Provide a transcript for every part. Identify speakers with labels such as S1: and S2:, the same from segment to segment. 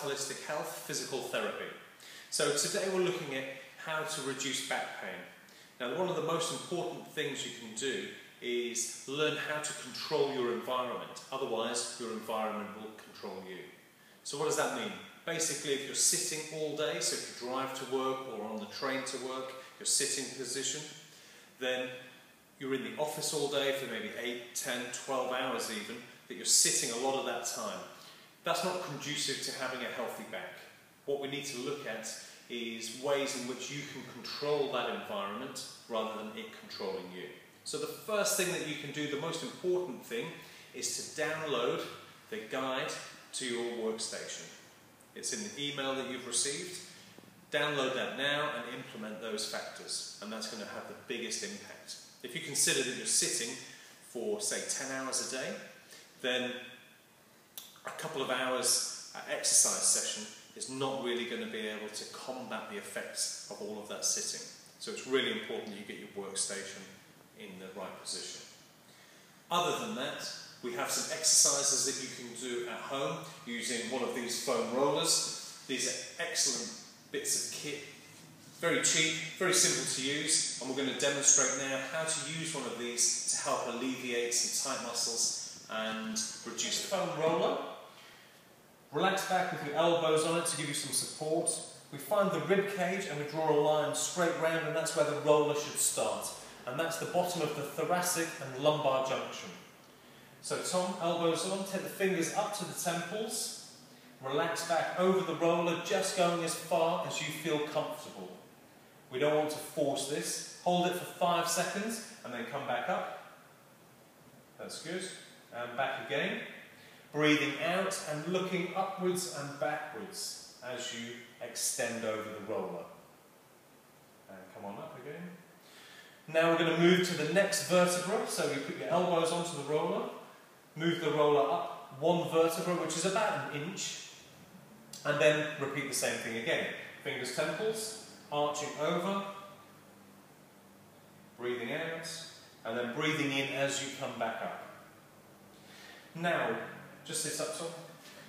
S1: Holistic Health Physical Therapy. So today we're looking at how to reduce back pain. Now, one of the most important things you can do is learn how to control your environment. Otherwise, your environment will control you. So what does that mean? Basically, if you're sitting all day, so if you drive to work or on the train to work, your sitting position, then you're in the office all day for maybe 8, 10, 12 hours even, that you're sitting a lot of that time. That's not conducive to having a healthy back. What we need to look at is ways in which you can control that environment rather than it controlling you. So the first thing that you can do, the most important thing, is to download the guide to your workstation. It's in the email that you've received. Download that now and implement those factors, and that's going to have the biggest impact. If you consider that you're sitting for, say, 10 hours a day, then a couple of hours exercise session is not really going to be able to combat the effects of all of that sitting. So it's really important that you get your workstation in the right position. Other than that, we have some exercises that you can do at home using one of these foam rollers. These are excellent bits of kit, very cheap, very simple to use, and we're going to demonstrate now how to use one of these to help alleviate some tight muscles and reduce the foam roller. Relax back with your elbows on it to give you some support. We find the rib cage and we draw a line straight round, and that's where the roller should start. And that's the bottom of the thoracic and lumbar junction. So Tom, elbows on, take the fingers up to the temples, relax back over the roller, just going as far as you feel comfortable. We don't want to force this. Hold it for 5 seconds and then come back up. That's good. And back again. Breathing out and looking upwards and backwards as you extend over the roller. And come on up again. Now we're going to move to the next vertebra. So you put your elbows onto the roller, move the roller up 1 vertebra, which is about 1 inch, and then repeat the same thing again. Fingers, temples, arching over, breathing out, and then breathing in as you come back up. Now, just sit up top.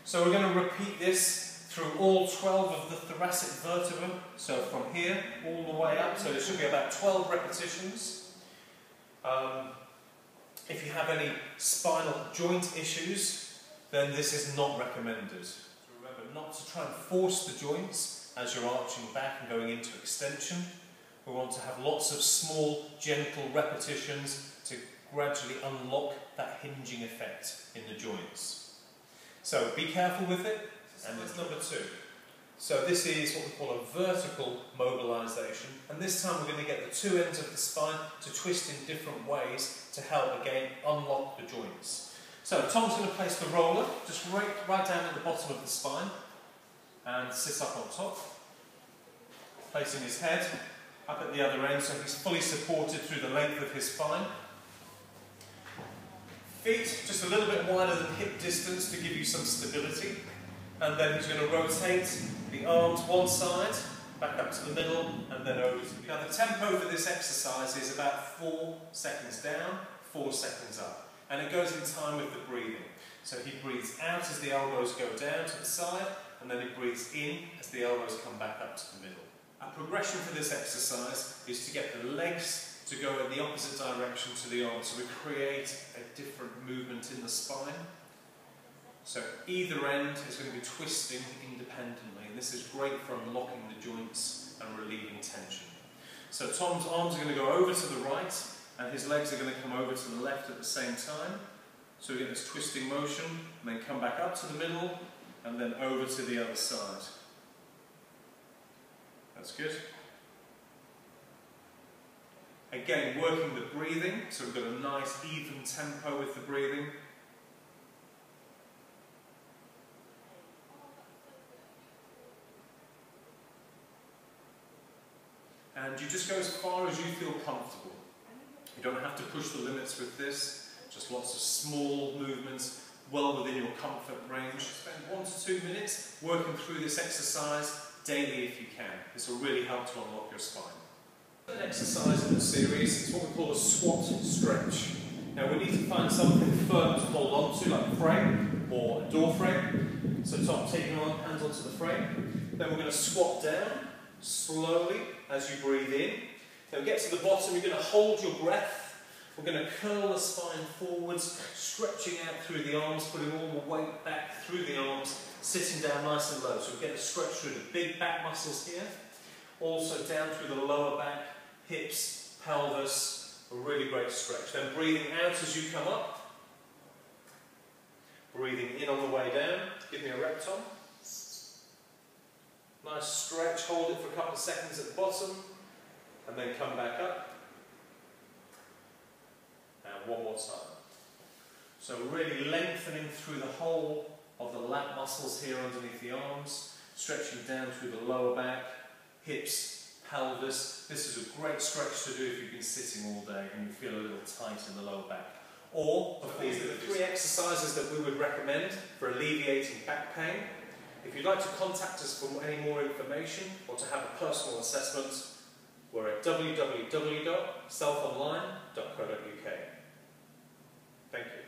S1: So we're going to repeat this through all 12 of the thoracic vertebrae. So from here all the way up. So there should be about 12 repetitions. If you have any spinal joint issues, then this is not recommended. So remember not to try and force the joints as you're arching back and going into extension. We want to have lots of small, gentle repetitions to gradually unlock that hinging effect in the joints. So be careful with it, and that's number 2. So this is what we call a vertical mobilisation, and this time we're going to get the 2 ends of the spine to twist in different ways to help again unlock the joints. So Tom's going to place the roller just right down at the bottom of the spine and sit up on top, placing his head up at the other end so he's fully supported through the length of his spine. Feet just a little bit wider than hip distance to give you some stability, and then he's going to rotate the arms one side, back up to the middle, and then over to the other. Now the tempo for this exercise is about 4 seconds down, 4 seconds up, and it goes in time with the breathing. So he breathes out as the elbows go down to the side, and then he breathes in as the elbows come back up to the middle. Our progression for this exercise is to get the legs to go in the opposite direction to the arms, so we create a different movement in the spine. So either end is going to be twisting independently, and this is great for unlocking the joints and relieving tension. So Tom's arms are going to go over to the right, and his legs are going to come over to the left at the same time. So we get this twisting motion, and then come back up to the middle, and then over to the other side. That's good. Again, working the breathing, so we've got a nice even tempo with the breathing. And you just go as far as you feel comfortable. You don't have to push the limits with this, just lots of small movements, well within your comfort range. Spend 1 to 2 minutes working through this exercise daily if you can. This will really help to unlock your spine. The exercise in the series is what we call a squat stretch. Now we need to find something firm to hold on to, like a frame or a door frame. So Tom, take your hands onto the frame. Then we're going to squat down slowly as you breathe in. Then we get to the bottom, you're going to hold your breath. We're going to curl the spine forwards, stretching out through the arms, putting all the weight back through the arms, sitting down nice and low. So we get a stretch through the big back muscles here, also down through the lower back, hips, pelvis, a really great stretch. Then breathing out as you come up, breathing in on the way down. Give me a rep, Tom. Nice stretch, hold it for a couple of seconds at the bottom, and then come back up. And one more time. So really lengthening through the whole of the lat muscles here underneath the arms, stretching down through the lower back, hips, pelvis. This is a great stretch to do if you've been sitting all day and you feel a little tight in the lower back. Or, these are the 3 exercises that we would recommend for alleviating back pain. If you'd like to contact us for any more information or to have a personal assessment, we're at www.selfonline.co.uk. Thank you.